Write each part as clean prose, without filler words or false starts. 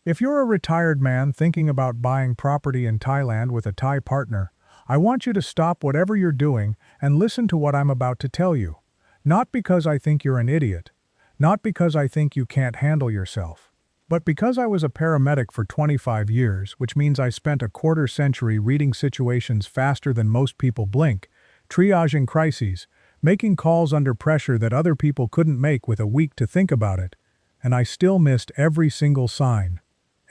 If you're a retired man thinking about buying property in Thailand with a Thai partner, I want you to stop whatever you're doing and listen to what I'm about to tell you. Not because I think you're an idiot, not because I think you can't handle yourself, but because I was a paramedic for 25 years, which means I spent a quarter century reading situations faster than most people blink, triaging crises, making calls under pressure that other people couldn't make with a week to think about it, and I still missed every single sign.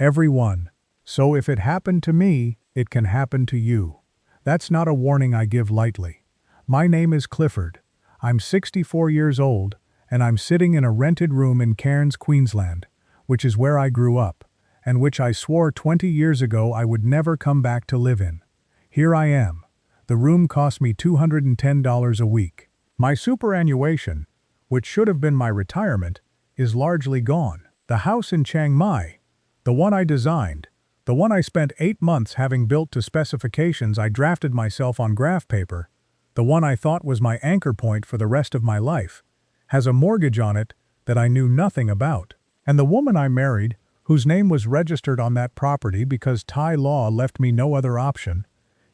Every one. So if it happened to me, it can happen to you. That's not a warning I give lightly. My name is Clifford. I'm 64 years old, and I'm sitting in a rented room in Cairns, Queensland, which is where I grew up, and which I swore 20 years ago I would never come back to live in. Here I am. The room cost me $210 a week. My superannuation, which should have been my retirement, is largely gone. The house in Chiang Mai, the one I designed, the one I spent 8 months having built to specifications I drafted myself on graph paper, the one I thought was my anchor point for the rest of my life, has a mortgage on it that I knew nothing about. And the woman I married, whose name was registered on that property because Thai law left me no other option,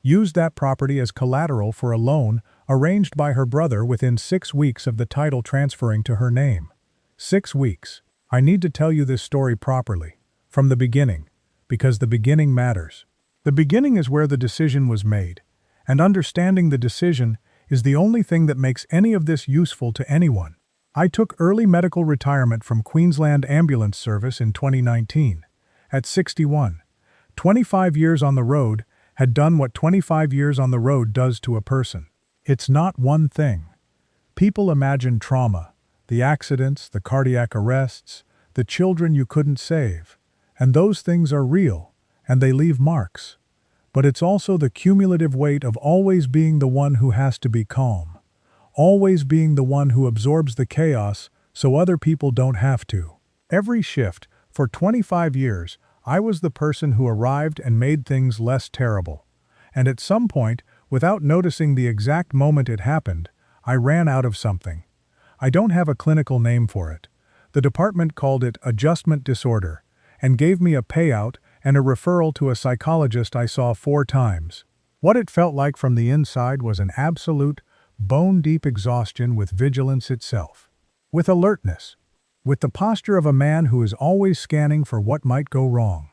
used that property as collateral for a loan arranged by her brother within 6 weeks of the title transferring to her name. 6 weeks. I need to tell you this story properly, from the beginning, because the beginning matters. The beginning is where the decision was made, and understanding the decision is the only thing that makes any of this useful to anyone. I took early medical retirement from Queensland Ambulance Service in 2019. At 61, 25 years on the road had done what 25 years on the road does to a person. It's not one thing. People imagine trauma, the accidents, the cardiac arrests, the children you couldn't save, and those things are real, and they leave marks. But it's also the cumulative weight of always being the one who has to be calm, always being the one who absorbs the chaos so other people don't have to. Every shift, for 25 years, I was the person who arrived and made things less terrible. And at some point, without noticing the exact moment it happened, I ran out of something. I don't have a clinical name for it. The department called it adjustment disorder and gave me a payout and a referral to a psychologist I saw 4 times. What it felt like from the inside was an absolute, bone-deep exhaustion with vigilance itself. With alertness. With the posture of a man who is always scanning for what might go wrong.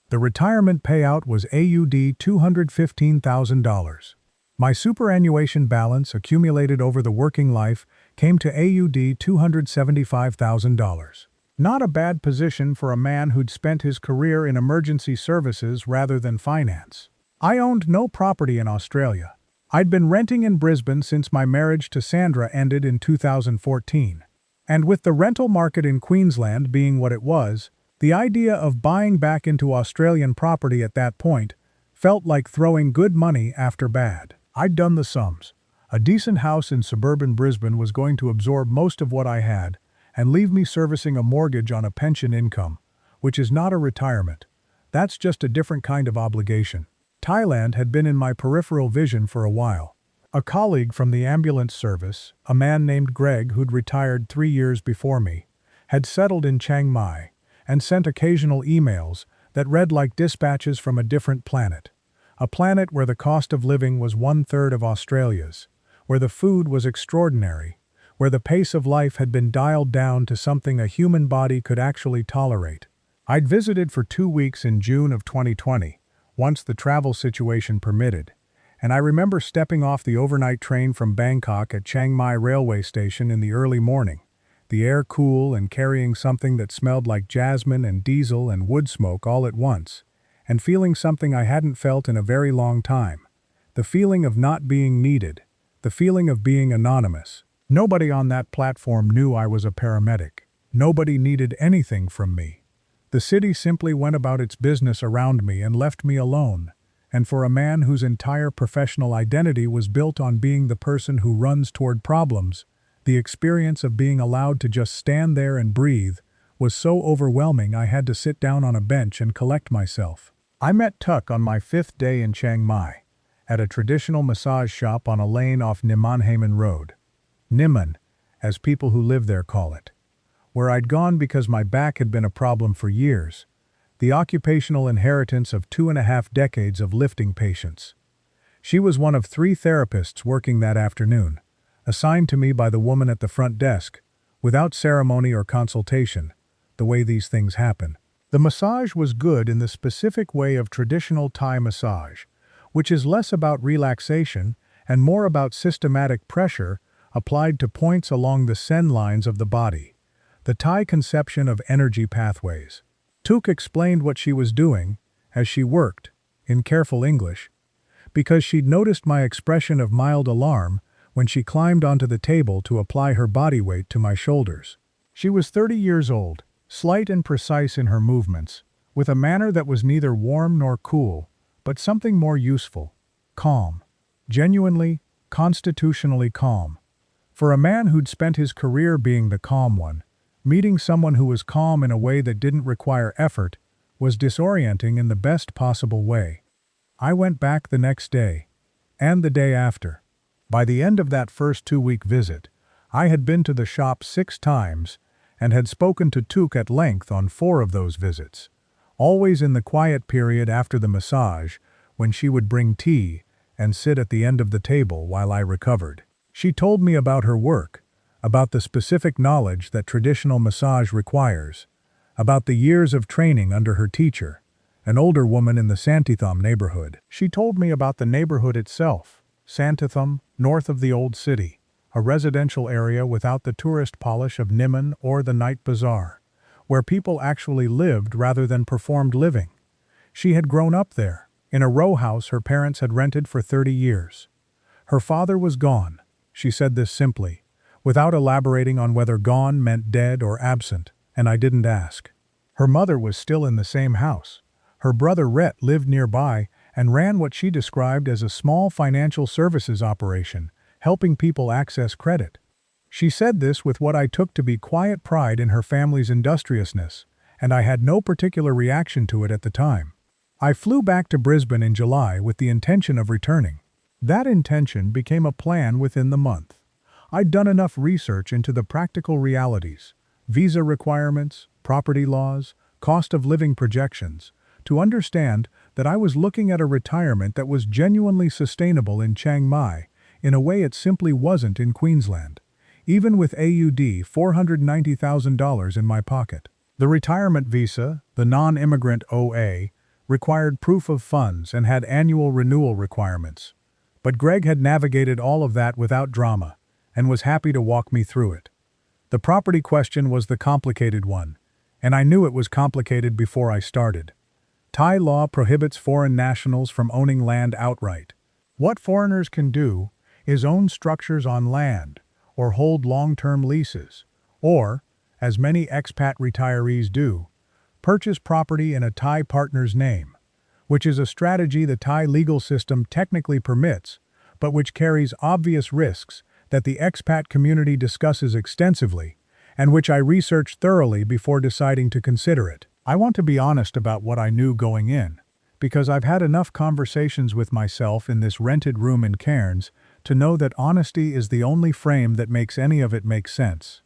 The retirement payout was AUD $215,000. My superannuation balance accumulated over the working life came to AUD $275,000. Not a bad position for a man who'd spent his career in emergency services rather than finance. I owned no property in Australia. I'd been renting in Brisbane since my marriage to Sandra ended in 2014. And with the rental market in Queensland being what it was, the idea of buying back into Australian property at that point felt like throwing good money after bad. I'd done the sums. A decent house in suburban Brisbane was going to absorb most of what I had and leave me servicing a mortgage on a pension income, which is not a retirement. That's just a different kind of obligation. Thailand had been in my peripheral vision for a while. A colleague from the ambulance service, a man named Greg who'd retired 3 years before me, had settled in Chiang Mai and sent occasional emails that read like dispatches from a different planet. A planet where the cost of living was 1/3 of Australia's, where the food was extraordinary, where the pace of life had been dialed down to something a human body could actually tolerate. I'd visited for 2 weeks in June of 2020, once the travel situation permitted, and I remember stepping off the overnight train from Bangkok at Chiang Mai railway station in the early morning, the air cool and carrying something that smelled like jasmine and diesel and wood smoke all at once, and feeling something I hadn't felt in a very long time, the feeling of not being needed, the feeling of being anonymous. Nobody on that platform knew I was a paramedic. Nobody needed anything from me. The city simply went about its business around me and left me alone. And for a man whose entire professional identity was built on being the person who runs toward problems, the experience of being allowed to just stand there and breathe was so overwhelming I had to sit down on a bench and collect myself. I met Tuck on my 5th day in Chiang Mai, at a traditional massage shop on a lane off Nimanhaman Road. Niman, as people who live there call it, where I'd gone because my back had been a problem for years, the occupational inheritance of 2.5 decades of lifting patients. She was one of 3 therapists working that afternoon, assigned to me by the woman at the front desk, without ceremony or consultation, the way these things happen. The massage was good in the specific way of traditional Thai massage, which is less about relaxation and more about systematic pressure applied to points along the sen lines of the body, the Thai conception of energy pathways. Tuk explained what she was doing, as she worked, in careful English, because she'd noticed my expression of mild alarm when she climbed onto the table to apply her body weight to my shoulders. She was 30 years old, slight and precise in her movements, with a manner that was neither warm nor cool, but something more useful, calm, genuinely, constitutionally calm. For a man who'd spent his career being the calm one, meeting someone who was calm in a way that didn't require effort was disorienting in the best possible way. I went back the next day, and the day after. By the end of that first 2-week visit, I had been to the shop 6 times and had spoken to Tuk at length on 4 of those visits, always in the quiet period after the massage when she would bring tea and sit at the end of the table while I recovered. She told me about her work, about the specific knowledge that traditional massage requires, about the years of training under her teacher, an older woman in the Santitham neighborhood. She told me about the neighborhood itself, Santitham, north of the old city, a residential area without the tourist polish of Niman or the night bazaar, where people actually lived rather than performed living. She had grown up there, in a row house her parents had rented for 30 years. Her father was gone. She said this simply, without elaborating on whether gone meant dead or absent, and I didn't ask. Her mother was still in the same house. Her brother Rhett lived nearby and ran what she described as a small financial services operation, helping people access credit. She said this with what I took to be quiet pride in her family's industriousness, and I had no particular reaction to it at the time. I flew back to Brisbane in July with the intention of returning. That intention became a plan within the month. I'd done enough research into the practical realities, visa requirements, property laws, cost of living projections, to understand that I was looking at a retirement that was genuinely sustainable in Chiang Mai in a way it simply wasn't in Queensland, even with AUD $490,000 in my pocket. The retirement visa, the non-immigrant OA, required proof of funds and had annual renewal requirements. But Greg had navigated all of that without drama and was happy to walk me through it. The property question was the complicated one, and I knew it was complicated before I started. Thai law prohibits foreign nationals from owning land outright. What foreigners can do is own structures on land or hold long-term leases, or, as many expat retirees do, purchase property in a Thai partner's name, which is a strategy the Thai legal system technically permits, but which carries obvious risks that the expat community discusses extensively and which I researched thoroughly before deciding to consider it. I want to be honest about what I knew going in, because I've had enough conversations with myself in this rented room in Cairns to know that honesty is the only frame that makes any of it make sense.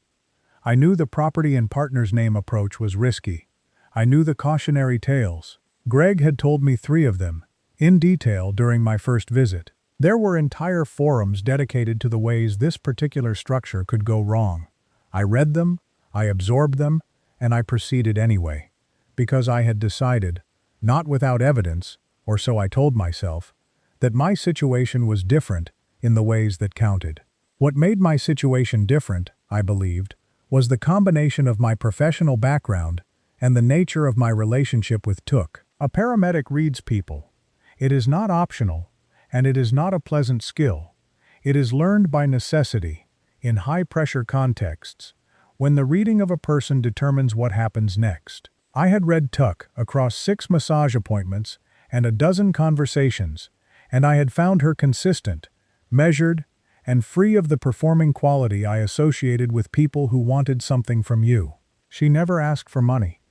I knew the property and partner's name approach was risky. I knew the cautionary tales. Greg had told me 3 of them, in detail during my first visit. There were entire forums dedicated to the ways this particular structure could go wrong. I read them, I absorbed them, and I proceeded anyway. Because I had decided, not without evidence, or so I told myself, that my situation was different in the ways that counted. What made my situation different, I believed, was the combination of my professional background and the nature of my relationship with Tuk. A paramedic reads people. It is not optional, and it is not a pleasant skill. It is learned by necessity, in high-pressure contexts, when the reading of a person determines what happens next. I had read Tuk across 6 massage appointments and a dozen conversations, and I had found her consistent, measured, and free of the performing quality I associated with people who wanted something from you. She never asked for money.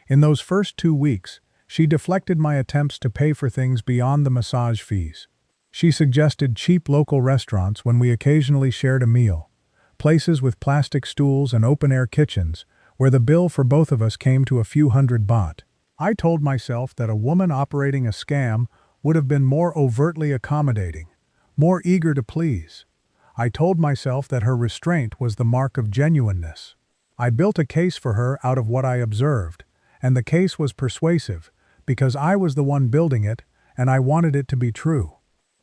In those first 2 weeks, she deflected my attempts to pay for things beyond the massage fees. She suggested cheap local restaurants when we occasionally shared a meal, places with plastic stools and open-air kitchens, where the bill for both of us came to a few hundred baht. I told myself that a woman operating a scam would have been more overtly accommodating, more eager to please. I told myself that her restraint was the mark of genuineness. I built a case for her out of what I observed, and the case was persuasive because I was the one building it and I wanted it to be true.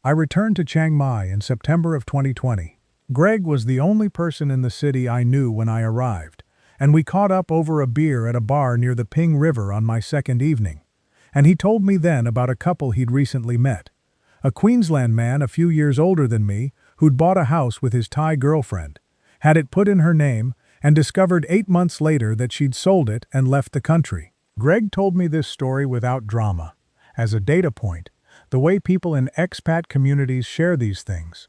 I returned to Chiang Mai in September of 2020. Greg was the only person in the city I knew when I arrived, and we caught up over a beer at a bar near the Ping River on my second evening. And he told me then about a couple he'd recently met. A Queensland man a few years older than me who'd bought a house with his Thai girlfriend, had it put in her name, and discovered 8 months later that she'd sold it and left the country. Greg told me this story without drama, as a data point, the way people in expat communities share these things.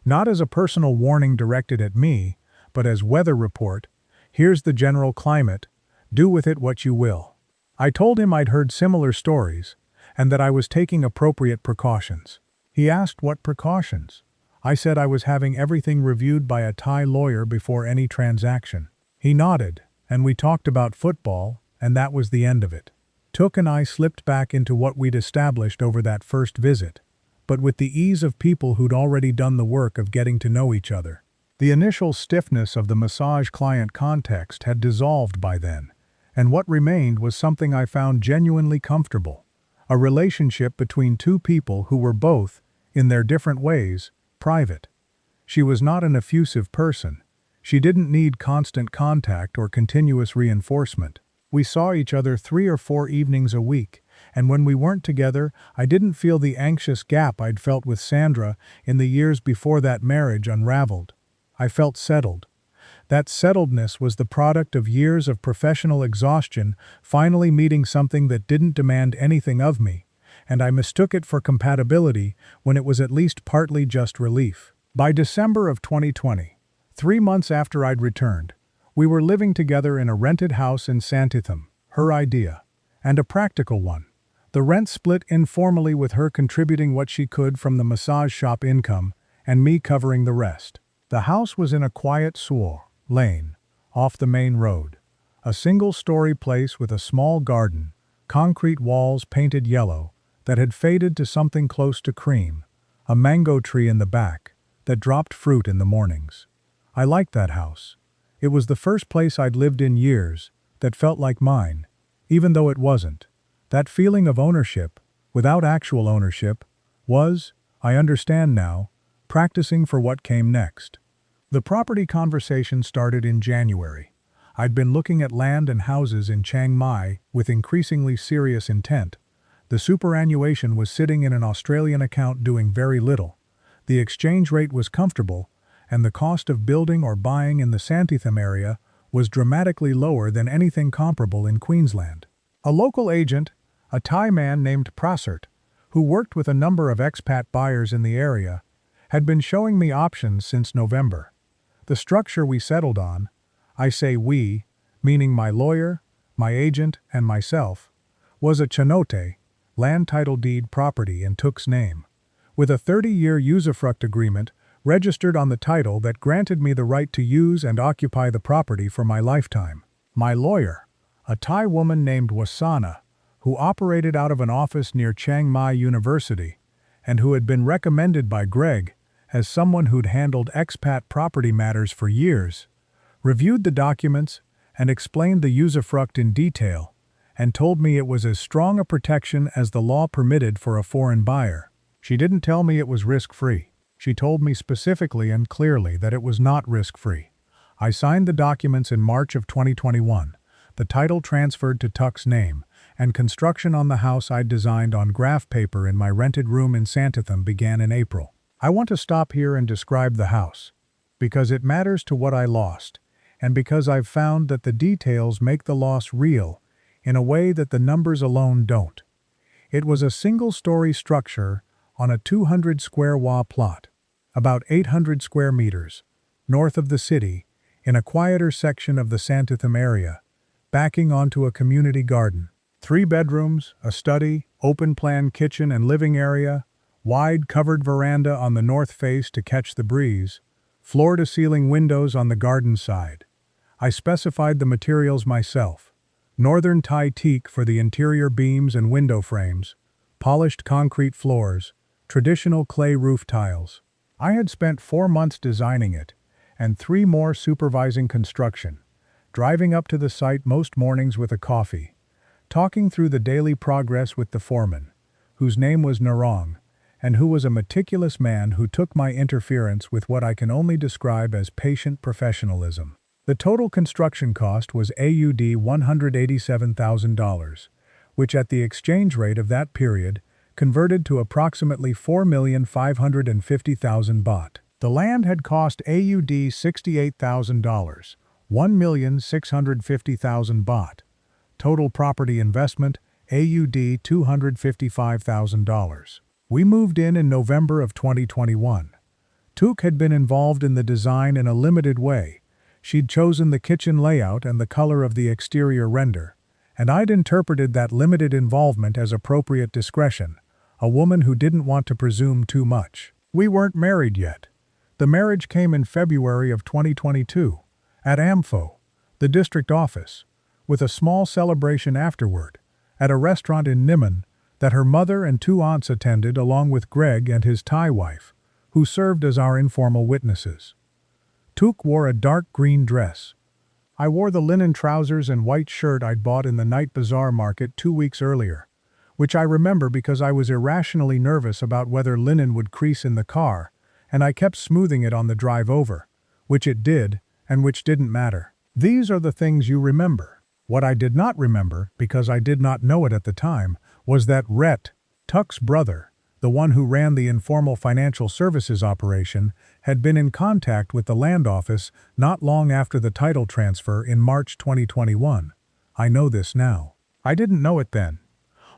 Not as a personal warning directed at me, but as weather report. Here's the general climate. Do with it what you will. I told him I'd heard similar stories, and that I was taking appropriate precautions. He asked what precautions. I said I was having everything reviewed by a Thai lawyer before any transaction. He nodded, and we talked about football, and that was the end of it. Took and I slipped back into what we'd established over that first visit, but with the ease of people who'd already done the work of getting to know each other. The initial stiffness of the massage-client context had dissolved by then, and what remained was something I found genuinely comfortable. A relationship between two people who were both, in their different ways, private. She was not an effusive person. She didn't need constant contact or continuous reinforcement. We saw each other 3 or 4 evenings a week, and when we weren't together, I didn't feel the anxious gap I'd felt with Sandra in the years before that marriage unraveled. I felt settled. That settledness was the product of years of professional exhaustion finally meeting something that didn't demand anything of me, and I mistook it for compatibility when it was at least partly just relief. By December of 2020, 3 months after I'd returned, we were living together in a rented house in Santitham, her idea, and a practical one. The rent split informally with her contributing what she could from the massage shop income and me covering the rest. The house was in a quiet Suo lane, off the main road. A single-story place with a small garden, concrete walls painted yellow, that had faded to something close to cream, a mango tree in the back that dropped fruit in the mornings. I liked that house. It was the first place I'd lived in years that felt like mine, even though it wasn't. That feeling of ownership, without actual ownership, was, I understand now, practicing for what came next. The property conversation started in January. I'd been looking at land and houses in Chiang Mai with increasingly serious intent. The superannuation was sitting in an Australian account doing very little. The exchange rate was comfortable, and the cost of building or buying in the Santitham area was dramatically lower than anything comparable in Queensland. A local agent, a Thai man named Prasert, who worked with a number of expat buyers in the area, had been showing me options since November. The structure we settled on, I say we, meaning my lawyer, my agent, and myself, was a chanote, land title deed property in Tuk's name, with a 30-year usufruct agreement registered on the title that granted me the right to use and occupy the property for my lifetime. My lawyer, a Thai woman named Wasana, who operated out of an office near Chiang Mai University, and who had been recommended by Greg as someone who'd handled expat property matters for years, reviewed the documents and explained the usufruct in detail, and told me it was as strong a protection as the law permitted for a foreign buyer. She didn't tell me it was risk-free. She told me specifically and clearly that it was not risk-free. I signed the documents in March of 2021. The title transferred to Tuk's name, and construction on the house I'd designed on graph paper in my rented room in Santitham began in April. I want to stop here and describe the house, because it matters to what I lost, and because I've found that the details make the loss real in a way that the numbers alone don't. It was a single-story structure on a 200-square-wa plot, about 800 square meters, north of the city, in a quieter section of the Santitham area, backing onto a community garden. 3 bedrooms, a study, open-plan kitchen and living area, wide covered veranda on the north face to catch the breeze, floor-to-ceiling windows on the garden side. I specified the materials myself. Northern Thai teak for the interior beams and window frames, polished concrete floors, traditional clay roof tiles. I had spent 4 months designing it, and 3 more supervising construction, driving up to the site most mornings with a coffee, talking through the daily progress with the foreman, whose name was Narong, and who was a meticulous man who took my interference with what I can only describe as patient professionalism. The total construction cost was AUD $187,000, which at the exchange rate of that period converted to approximately 4,550,000 baht. The land had cost AUD $68,000, 1,650,000 baht. Total property investment, AUD $255,000. We moved in November of 2021. Tuk had been involved in the design in a limited way. She'd chosen the kitchen layout and the color of the exterior render, and I'd interpreted that limited involvement as appropriate discretion, a woman who didn't want to presume too much. We weren't married yet. The marriage came in February of 2022, at AMFO, the district office, with a small celebration afterward, at a restaurant in Niman, that her mother and 2 aunts attended along with Greg and his Thai wife, who served as our informal witnesses. Tuk wore a dark green dress. I wore the linen trousers and white shirt I'd bought in the night bazaar market 2 weeks earlier, which I remember because I was irrationally nervous about whether linen would crease in the car, and I kept smoothing it on the drive over, which it did, and which didn't matter. These are the things you remember. What I did not remember, because I did not know it at the time, was that Rhett, Tuk's brother, the one who ran the informal financial services operation, had been in contact with the land office not long after the title transfer in March 2021. I know this now. I didn't know it then.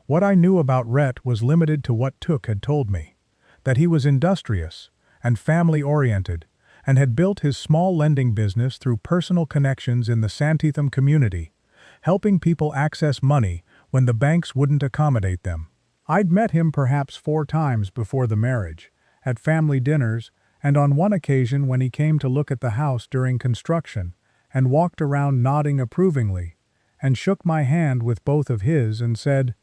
What I knew about Rhett was limited to what Tuk had told me, that he was industrious and family-oriented, and had built his small lending business through personal connections in the Santitham community, helping people access money when the banks wouldn't accommodate them. I'd met him perhaps 4 times before the marriage, at family dinners, and on one occasion when he came to look at the house during construction, and walked around nodding approvingly, and shook my hand with both of his and said,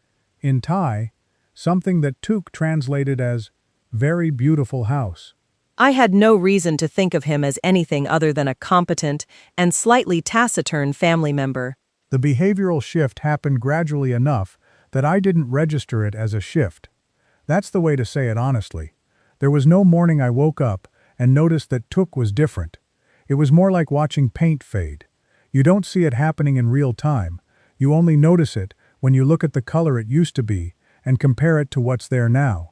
in Thai, something that Tuk translated as, "very beautiful house." I had no reason to think of him as anything other than a competent and slightly taciturn family member. The behavioral shift happened gradually enough that I didn't register it as a shift. That's the way to say it honestly. There was no morning I woke up and noticed that Tuk was different. It was more like watching paint fade. You don't see it happening in real time. You only notice it when you look at the color it used to be and compare it to what's there now.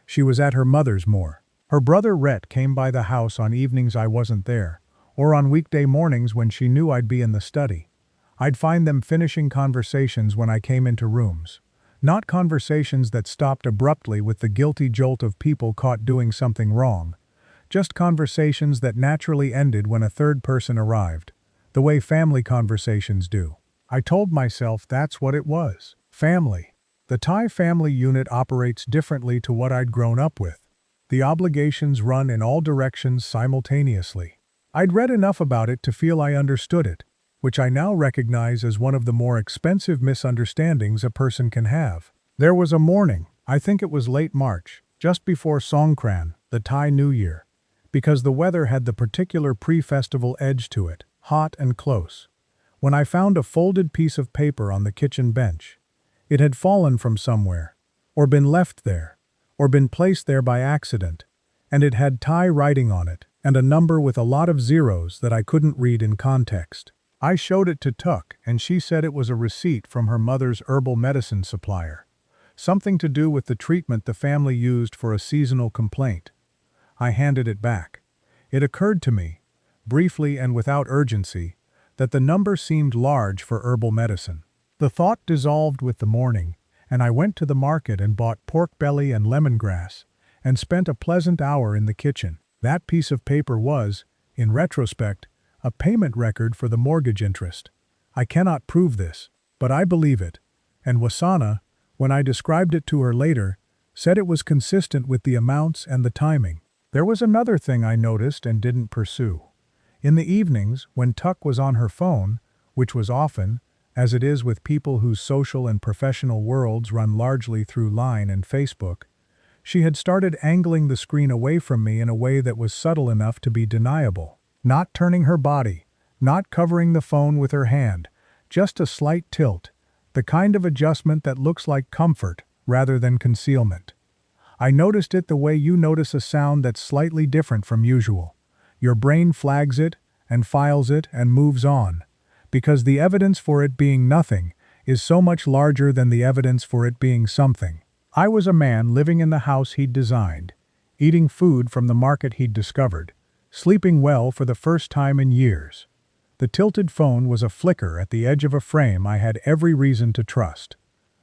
She was at her mother's more. Her brother Rhett came by the house on evenings I wasn't there, or on weekday mornings when she knew I'd be in the study. I'd find them finishing conversations when I came into rooms. Not conversations that stopped abruptly with the guilty jolt of people caught doing something wrong. Just conversations that naturally ended when a third person arrived, the way family conversations do. I told myself that's what it was. Family. The Thai family unit operates differently to what I'd grown up with. The obligations run in all directions simultaneously. I'd read enough about it to feel I understood it, which I now recognize as one of the more expensive misunderstandings a person can have. There was a morning, I think it was late March, just before Songkran, the Thai New Year, because the weather had the particular pre-festival edge to it, hot and close, when I found a folded piece of paper on the kitchen bench. It had fallen from somewhere, or been left there, or been placed there by accident, and it had Thai writing on it, and a number with a lot of zeros that I couldn't read in context. I showed it to Tuk, and she said it was a receipt from her mother's herbal medicine supplier. Something to do with the treatment the family used for a seasonal complaint. I handed it back. It occurred to me, briefly and without urgency, that the number seemed large for herbal medicine. The thought dissolved with the morning, and I went to the market and bought pork belly and lemongrass, and spent a pleasant hour in the kitchen. That piece of paper was, in retrospect, a payment record for the mortgage interest. I cannot prove this, but I believe it, and Wasana, when I described it to her later, said it was consistent with the amounts and the timing. There was another thing I noticed and didn't pursue. In the evenings, when Tuk was on her phone, which was often, As it is with people whose social and professional worlds run largely through Line and Facebook, she had started angling the screen away from me in a way that was subtle enough to be deniable. Not turning her body, not covering the phone with her hand, just a slight tilt, the kind of adjustment that looks like comfort rather than concealment. I noticed it the way you notice a sound that's slightly different from usual. Your brain flags it and files it and moves on, because the evidence for it being nothing is so much larger than the evidence for it being something. I was a man living in the house he'd designed, eating food from the market he'd discovered, sleeping well for the first time in years. The tilted phone was a flicker at the edge of a frame I had every reason to trust.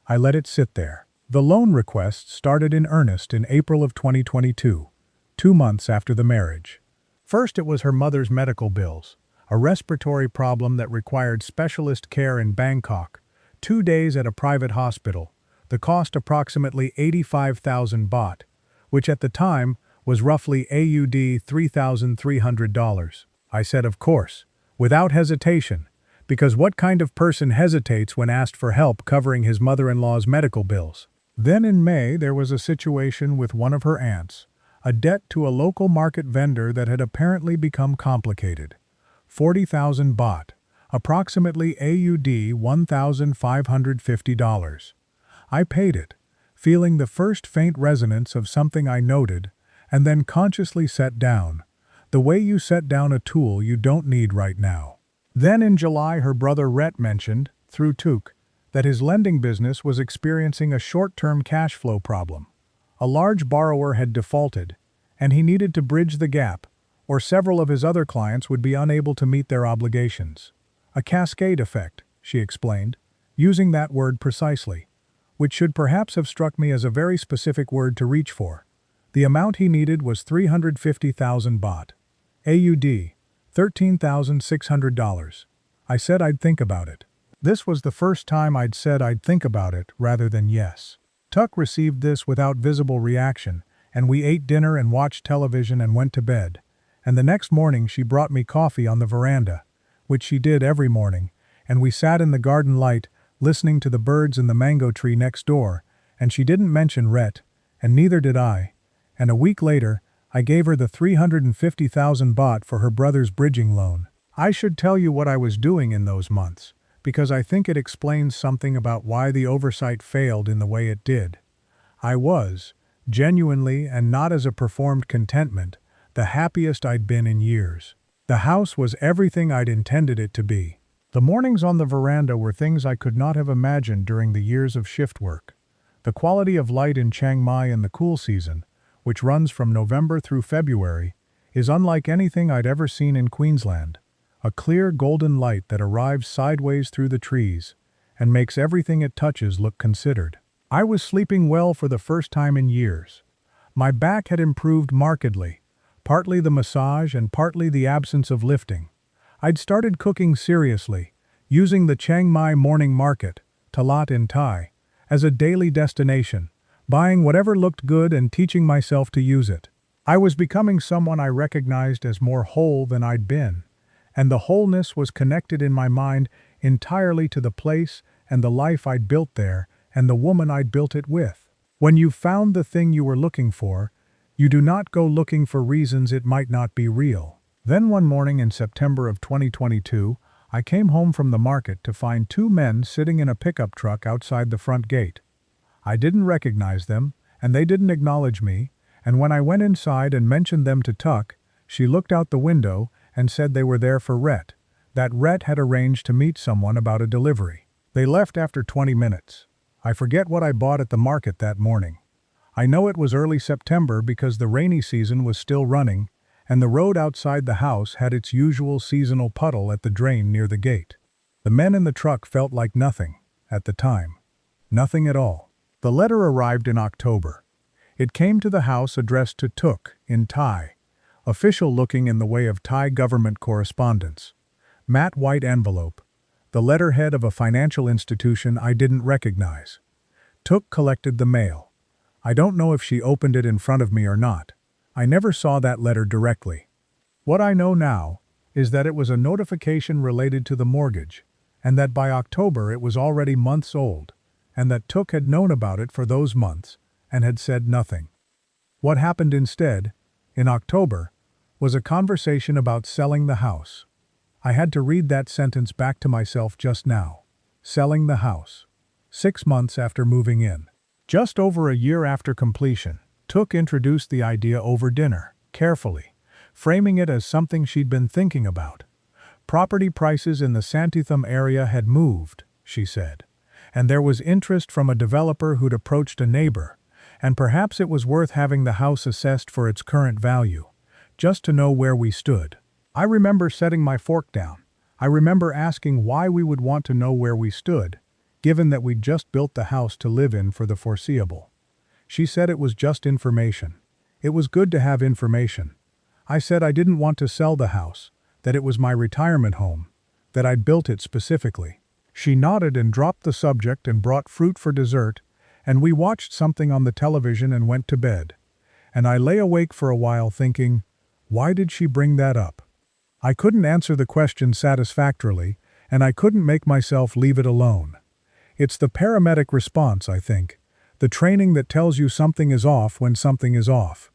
I let it sit there. The loan request started in earnest in April of 2022, 2 months after the marriage. First, it was her mother's medical bills, a respiratory problem that required specialist care in Bangkok, 2 days at a private hospital, the cost approximately 85,000 baht, which at the time was roughly AUD $3,300. I said of course, without hesitation, because what kind of person hesitates when asked for help covering his mother-in-law's medical bills? Then in May there was a situation with one of her aunts, a debt to a local market vendor that had apparently become complicated. 40,000 baht, approximately AUD $1,550. I paid it, feeling the first faint resonance of something I noted, and then consciously set down, the way you set down a tool you don't need right now. Then in July her brother Rhett mentioned, through Tuk, that his lending business was experiencing a short-term cash flow problem. A large borrower had defaulted, and he needed to bridge the gap, or several of his other clients would be unable to meet their obligations. A cascade effect, she explained, using that word precisely, which should perhaps have struck me as a very specific word to reach for. The amount he needed was 350,000 baht, AUD $13,600. I said I'd think about it. This was the first time I'd said I'd think about it rather than yes. Tuck received this without visible reaction, and we ate dinner and watched television and went to bed. And the next morning she brought me coffee on the veranda, which she did every morning, and we sat in the garden light, listening to the birds in the mango tree next door, and she didn't mention Rhett, and neither did I. And a week later, I gave her the 350,000 baht for her brother's bridging loan. I should tell you what I was doing in those months, because I think it explains something about why the oversight failed in the way it did. I was, genuinely and not as a performed contentment, the happiest I'd been in years. The house was everything I'd intended it to be. The mornings on the veranda were things I could not have imagined during the years of shift work. The quality of light in Chiang Mai in the cool season, which runs from November through February, is unlike anything I'd ever seen in Queensland. A clear golden light that arrives sideways through the trees and makes everything it touches look considered. I was sleeping well for the first time in years. My back had improved markedly, partly the massage and partly the absence of lifting. I'd started cooking seriously, using the Chiang Mai morning market, Talat in Thai, as a daily destination, buying whatever looked good and teaching myself to use it. I was becoming someone I recognized as more whole than I'd been, and the wholeness was connected in my mind entirely to the place and the life I'd built there and the woman I'd built it with. When you've found the thing you were looking for, you do not go looking for reasons it might not be real. Then one morning in September of 2022, I came home from the market to find 2 men sitting in a pickup truck outside the front gate. I didn't recognize them, and they didn't acknowledge me, and when I went inside and mentioned them to Tuck, she looked out the window and said they were there for Rhett, that Rhett had arranged to meet someone about a delivery. They left after 20 minutes. I forget what I bought at the market that morning. I know it was early September because the rainy season was still running, and the road outside the house had its usual seasonal puddle at the drain near the gate. The men in the truck felt like nothing, at the time. Nothing at all. The letter arrived in October. It came to the house addressed to Tuk, in Thai, official looking in the way of Thai government correspondence. Matte white envelope, the letterhead of a financial institution I didn't recognize. Tuk collected the mail. I don't know if she opened it in front of me or not. I never saw that letter directly. What I know now is that it was a notification related to the mortgage, and that by October it was already months old, and that Took had known about it for those months and had said nothing. What happened instead, in October, was a conversation about selling the house. I had to read that sentence back to myself just now. Selling the house. 6 months after moving in. Just over a year after completion, Took introduced the idea over dinner, carefully, framing it as something she'd been thinking about. Property prices in the Santitham area had moved, she said, and there was interest from a developer who'd approached a neighbor, and perhaps it was worth having the house assessed for its current value, just to know where we stood. I remember setting my fork down. I remember asking why we would want to know where we stood, given that we'd just built the house to live in for the foreseeable. She said it was just information. It was good to have information. I said I didn't want to sell the house, that it was my retirement home, that I'd built it specifically. She nodded and dropped the subject and brought fruit for dessert, and we watched something on the television and went to bed. And I lay awake for a while thinking, why did she bring that up? I couldn't answer the question satisfactorily, and I couldn't make myself leave it alone. It's the paramedic response, I think, the training that tells you something is off when something is off,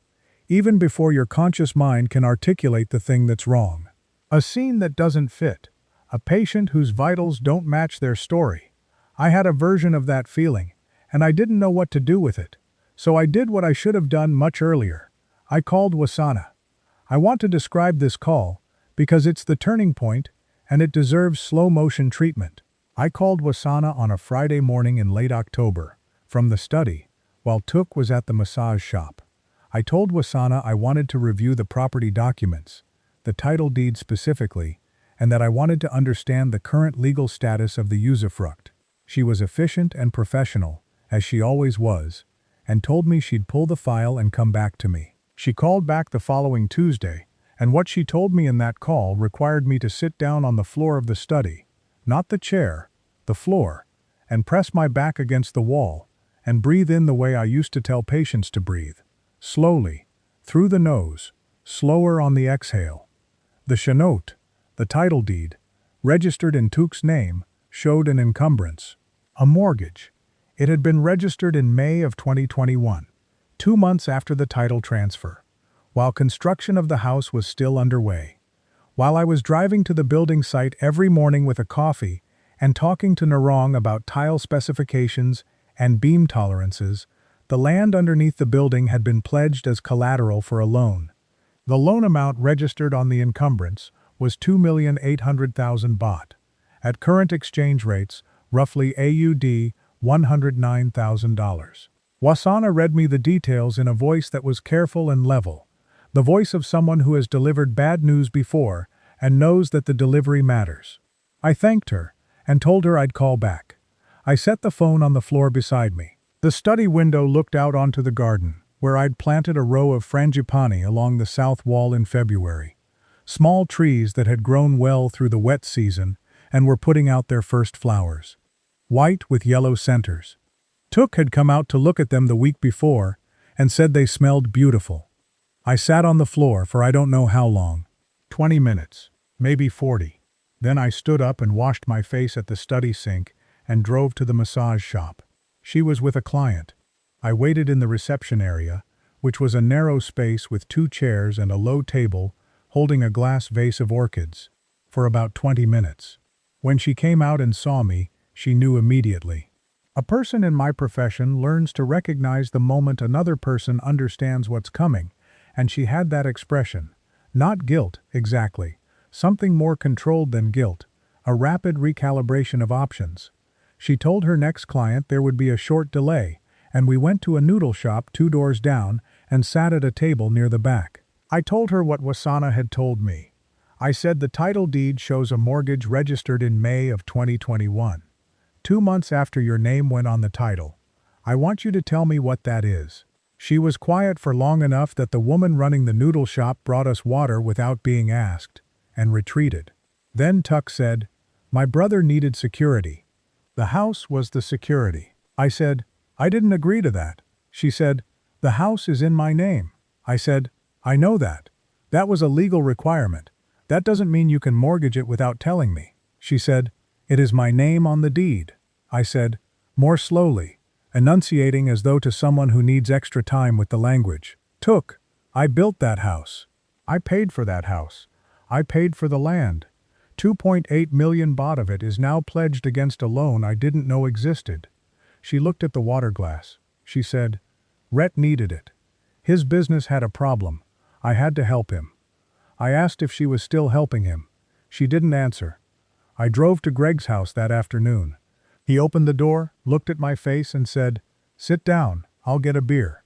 even before your conscious mind can articulate the thing that's wrong. A scene that doesn't fit, a patient whose vitals don't match their story. I had a version of that feeling, and I didn't know what to do with it, so I did what I should have done much earlier. I called Wasana. I want to describe this call, because it's the turning point, and it deserves slow-motion treatment. I called Wasana on a Friday morning in late October, from the study, while Took was at the massage shop. I told Wasana I wanted to review the property documents, the title deed specifically, and that I wanted to understand the current legal status of the usufruct. She was efficient and professional, as she always was, and told me she'd pull the file and come back to me. She called back the following Tuesday, and what she told me in that call required me to sit down on the floor of the study, not the chair, the floor, and press my back against the wall, and breathe in the way I used to tell patients to breathe. Slowly, through the nose, slower on the exhale. The shenote, the title deed, registered in Took's name, showed an encumbrance. A mortgage. It had been registered in May of 2021, 2 months after the title transfer, while construction of the house was still underway. While I was driving to the building site every morning with a coffee and talking to Narong about tile specifications and beam tolerances, the land underneath the building had been pledged as collateral for a loan. The loan amount registered on the encumbrance was 2,800,000 baht. At current exchange rates, roughly AUD $109,000. Wasana read me the details in a voice that was careful and level, the voice of someone who has delivered bad news before and knows that the delivery matters. I thanked her and told her I'd call back. I set the phone on the floor beside me. The study window looked out onto the garden, where I'd planted a row of frangipani along the south wall in February. Small trees that had grown well through the wet season and were putting out their first flowers. White with yellow centers. Took had come out to look at them the week before and said they smelled beautiful. I sat on the floor for I don't know how long. 20 minutes, maybe 40. Then I stood up and washed my face at the study sink and drove to the massage shop. She was with a client. I waited in the reception area, which was a narrow space with 2 chairs and a low table holding a glass vase of orchids, for about 20 minutes. When she came out and saw me, she knew immediately. A person in my profession learns to recognize the moment another person understands what's coming, and she had that expression. Not guilt, exactly. Something more controlled than guilt. A rapid recalibration of options. She told her next client there would be a short delay, and we went to a noodle shop 2 doors down and sat at a table near the back. I told her what Wasana had told me. I said the title deed shows a mortgage registered in May of 2021. 2 months after your name went on the title. I want you to tell me what that is. She was quiet for long enough that the woman running the noodle shop brought us water without being asked, and retreated. Then Tuck said, my brother needed security. The house was the security. I said, I didn't agree to that. She said, the house is in my name. I said, I know that. That was a legal requirement. That doesn't mean you can mortgage it without telling me. She said, It is my name on the deed, I said, more slowly, enunciating as though to someone who needs extra time with the language. Took. I built that house. I paid for that house. I paid for the land. 2.8 million baht of it is now pledged against a loan I didn't know existed. She looked at the water glass. She said, Rhett needed it. His business had a problem. I had to help him. I asked if she was still helping him. She didn't answer. I drove to Greg's house that afternoon. He opened the door, looked at my face and said, Sit down, I'll get a beer.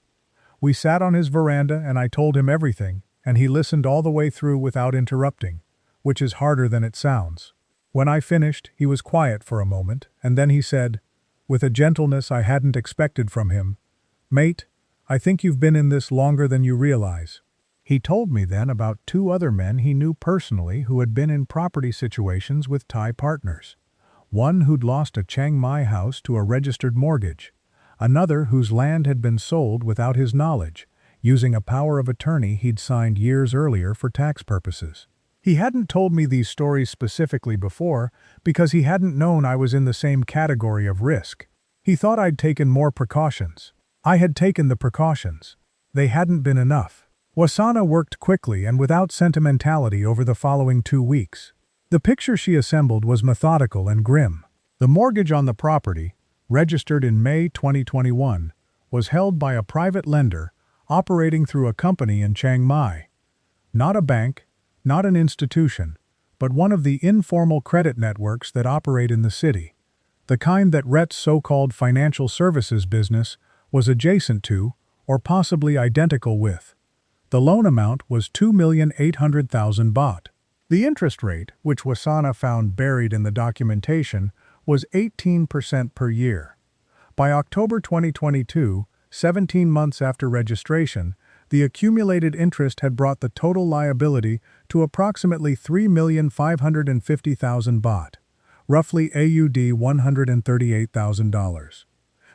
We sat on his veranda and I told him everything, and he listened all the way through without interrupting, which is harder than it sounds. When I finished, he was quiet for a moment, and then he said, with a gentleness I hadn't expected from him, Mate, I think you've been in this longer than you realize. He told me then about 2 other men he knew personally who had been in property situations with Thai partners. One who'd lost a Chiang Mai house to a registered mortgage. Another whose land had been sold without his knowledge, using a power of attorney he'd signed years earlier for tax purposes. He hadn't told me these stories specifically before because he hadn't known I was in the same category of risk. He thought I'd taken more precautions. I had taken the precautions. They hadn't been enough. Wasana worked quickly and without sentimentality over the following 2 weeks. The picture she assembled was methodical and grim. The mortgage on the property, registered in May 2021, was held by a private lender operating through a company in Chiang Mai. Not a bank, not an institution, but one of the informal credit networks that operate in the city, the kind that Rhett's so-called financial services business was adjacent to or possibly identical with. The loan amount was 2,800,000 baht. The interest rate, which Wasana found buried in the documentation, was 18% per year. By October 2022, 17 months after registration, the accumulated interest had brought the total liability to approximately 3,550,000 baht, roughly AUD $138,000.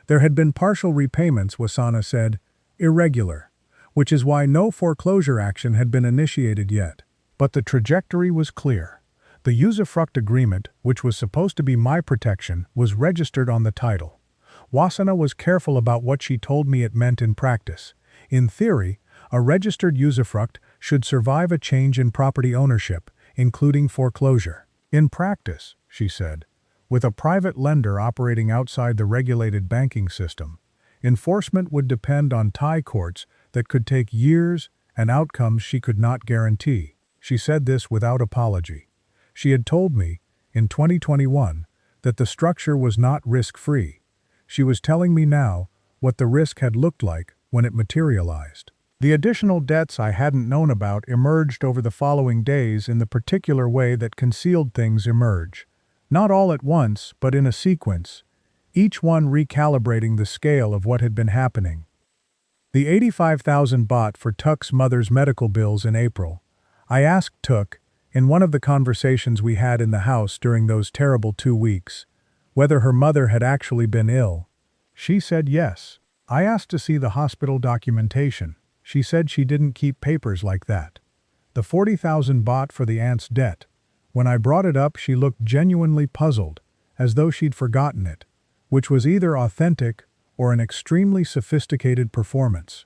There had been partial repayments, Wasana said, irregular, which is why no foreclosure action had been initiated yet. But the trajectory was clear. The usufruct agreement, which was supposed to be my protection, was registered on the title. Wasana was careful about what she told me it meant in practice. In theory, a registered usufruct should survive a change in property ownership, including foreclosure. In practice, she said, with a private lender operating outside the regulated banking system, enforcement would depend on Thai courts that could take years and outcomes she could not guarantee. She said this without apology. She had told me, in 2021, that the structure was not risk-free. She was telling me now what the risk had looked like when it materialized. The additional debts I hadn't known about emerged over the following days in the particular way that concealed things emerge. Not all at once, but in a sequence, each one recalibrating the scale of what had been happening. The 85,000 baht for Tuk's mother's medical bills in April. I asked Tuk, in one of the conversations we had in the house during those terrible 2 weeks, whether her mother had actually been ill. She said yes. I asked to see the hospital documentation. She said she didn't keep papers like that. The 40,000 baht for the aunt's debt. When I brought it up, she looked genuinely puzzled, as though she'd forgotten it, which was either authentic or an extremely sophisticated performance.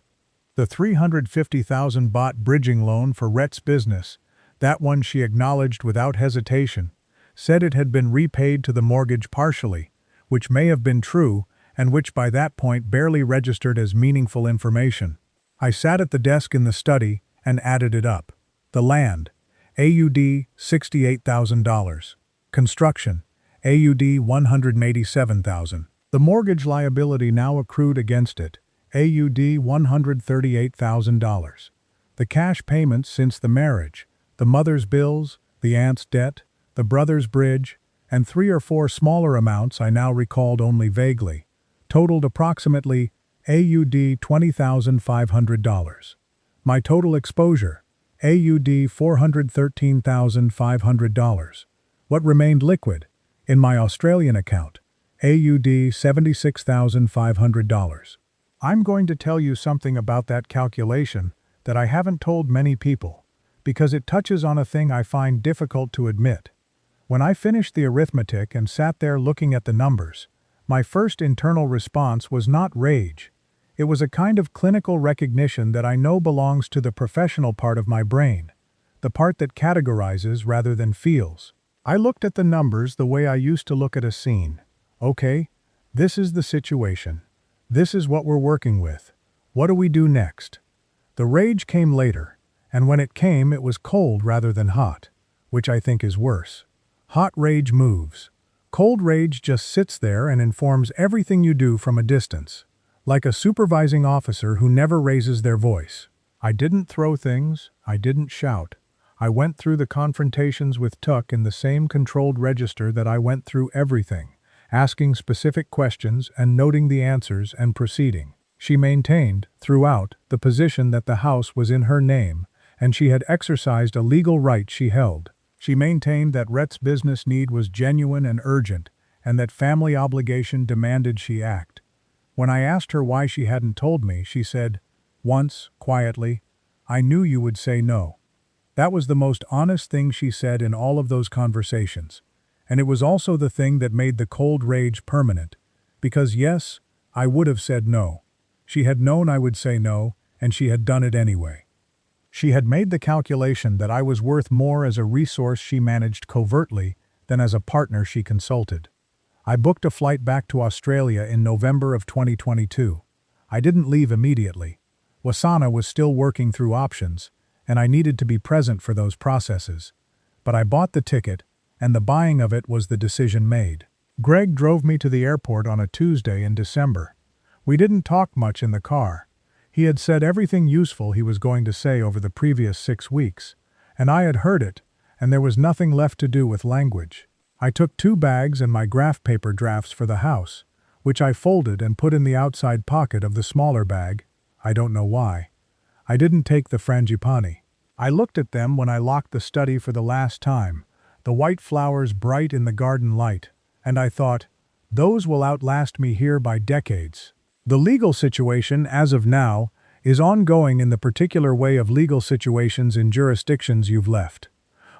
The 350,000 baht bridging loan for Rhett's business, that one she acknowledged without hesitation, said it had been repaid to the mortgage partially, which may have been true and which by that point barely registered as meaningful information. I sat at the desk in the study and added it up. The land, AUD $68,000. Construction, AUD $187,000. The mortgage liability now accrued against it, AUD $138,000. The cash payments since the marriage, the mother's bills, the aunt's debt, the brother's bridge, and 3 or 4 smaller amounts I now recalled only vaguely, totaled approximately AUD $20,500. My total exposure, AUD $413,500. What remained liquid, in my Australian account, AUD $76,500. I'm going to tell you something about that calculation that I haven't told many people, because it touches on a thing I find difficult to admit. When I finished the arithmetic and sat there looking at the numbers, my first internal response was not rage. It was a kind of clinical recognition that I know belongs to the professional part of my brain, the part that categorizes rather than feels. I looked at the numbers the way I used to look at a scene. Okay, this is the situation. This is what we're working with. What do we do next? The rage came later, and when it came, it was cold rather than hot, which I think is worse. Hot rage moves. Cold rage just sits there and informs everything you do from a distance, like a supervising officer who never raises their voice. I didn't throw things, I didn't shout. I went through the confrontations with Tuck in the same controlled register that I went through everything, asking specific questions and noting the answers and proceeding. She maintained, throughout, the position that the house was in her name, and she had exercised a legal right she held. She maintained that Rhett's business need was genuine and urgent, and that family obligation demanded she act. When I asked her why she hadn't told me, she said, once, quietly, "I knew you would say no." That was the most honest thing she said in all of those conversations, and it was also the thing that made the cold rage permanent, because yes, I would have said no. She had known I would say no, and she had done it anyway. She had made the calculation that I was worth more as a resource she managed covertly than as a partner she consulted. I booked a flight back to Australia in November of 2022. I didn't leave immediately. Wasana was still working through options, and I needed to be present for those processes. But I bought the ticket, and the buying of it was the decision made. Greg drove me to the airport on a Tuesday in December. We didn't talk much in the car. He had said everything useful he was going to say over the previous 6 weeks, and I had heard it, and there was nothing left to do with language. I took 2 bags and my graph paper drafts for the house, which I folded and put in the outside pocket of the smaller bag. I don't know why. I didn't take the frangipani. I looked at them when I locked the study for the last time, the white flowers bright in the garden light, and I thought, those will outlast me here by decades. The legal situation, as of now, is ongoing in the particular way of legal situations in jurisdictions you've left.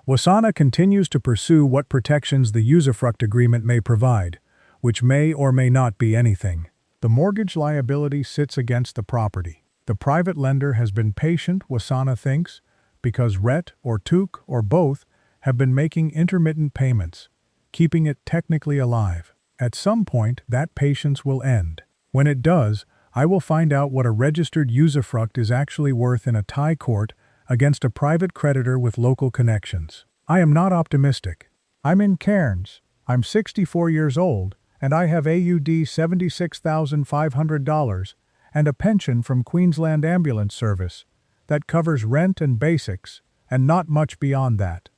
Wasana continues to pursue what protections the usufruct agreement may provide, which may or may not be anything. The mortgage liability sits against the property. The private lender has been patient, Wasana thinks, because Rhett or Tuk or both have been making intermittent payments, keeping it technically alive. At some point, that patience will end. When it does, I will find out what a registered usufruct is actually worth in a Thai court against a private creditor with local connections. I am not optimistic. I'm in Cairns. I'm 64 years old, and I have AUD $76,500 and a pension from Queensland Ambulance Service that covers rent and basics, and not much beyond that.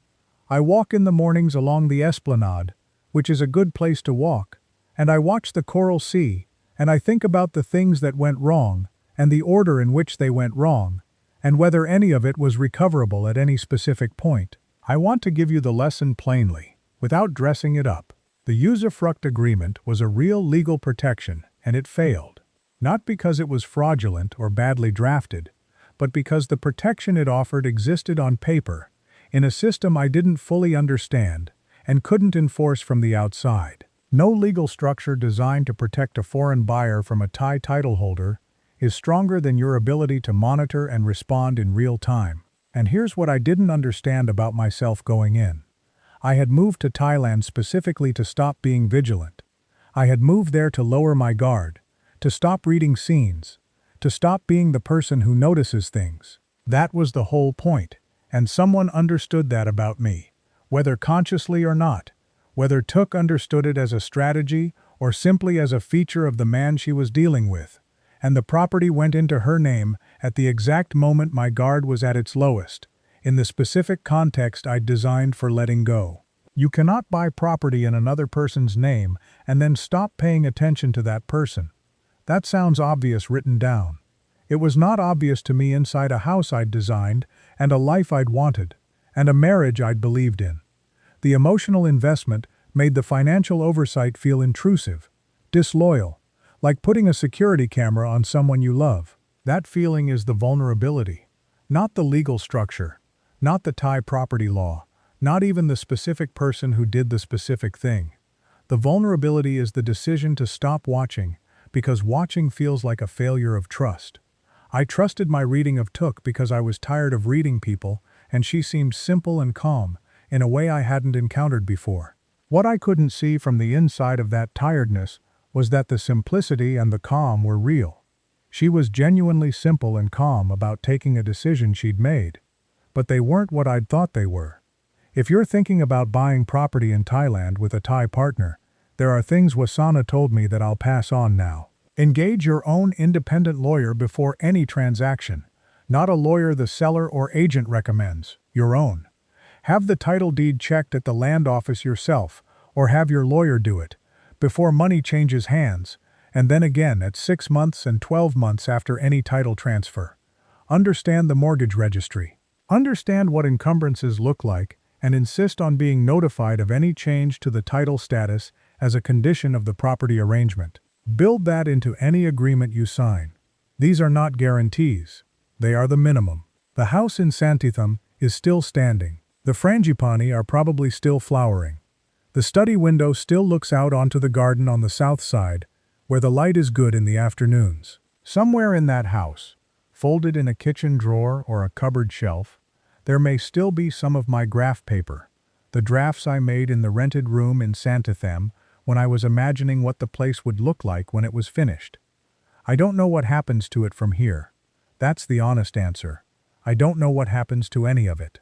I walk in the mornings along the esplanade, which is a good place to walk, and I watch the coral sea, and I think about the things that went wrong, and the order in which they went wrong, and whether any of it was recoverable at any specific point. I want to give you the lesson plainly, without dressing it up. The usufruct agreement was a real legal protection, and it failed. Not because it was fraudulent or badly drafted, but because the protection it offered existed on paper, in a system I didn't fully understand, and couldn't enforce from the outside. No legal structure designed to protect a foreign buyer from a Thai title holder is stronger than your ability to monitor and respond in real time. And here's what I didn't understand about myself going in. I had moved to Thailand specifically to stop being vigilant. I had moved there to lower my guard, to stop reading scenes, to stop being the person who notices things. That was the whole point, and someone understood that about me, whether consciously or not. Whether Tuk understood it as a strategy or simply as a feature of the man she was dealing with, and the property went into her name at the exact moment my guard was at its lowest, in the specific context I'd designed for letting go. You cannot buy property in another person's name and then stop paying attention to that person. That sounds obvious written down. It was not obvious to me inside a house I'd designed and a life I'd wanted, and a marriage I'd believed in. The emotional investment made the financial oversight feel intrusive, disloyal, like putting a security camera on someone you love. That feeling is the vulnerability, not the legal structure, not the Thai property law, Not even the specific person who did the specific thing. The vulnerability is the decision to stop watching, because watching feels like a failure of trust. I trusted my reading of Took because I was tired of reading people, and she seemed simple and calm, in a way I hadn't encountered before. What I couldn't see from the inside of that tiredness was that the simplicity and the calm were real. She was genuinely simple and calm about taking a decision she'd made. But they weren't what I'd thought they were. If you're thinking about buying property in Thailand with a Thai partner, there are things Wasana told me that I'll pass on now. Engage your own independent lawyer before any transaction, not a lawyer the seller or agent recommends, your own. Have the title deed checked at the land office yourself, or have your lawyer do it, before money changes hands, and then again at 6 months and 12 months after any title transfer. Understand the mortgage registry. Understand what encumbrances look like, and insist on being notified of any change to the title status as a condition of the property arrangement. Build that into any agreement you sign. These are not guarantees. They are the minimum. The house in Santitham is still standing. The frangipani are probably still flowering. The study window still looks out onto the garden on the south side, where the light is good in the afternoons. Somewhere in that house, folded in a kitchen drawer or a cupboard shelf, there may still be some of my graph paper, the drafts I made in the rented room in Santitham when I was imagining what the place would look like when it was finished. I don't know what happens to it from here. That's the honest answer. I don't know what happens to any of it.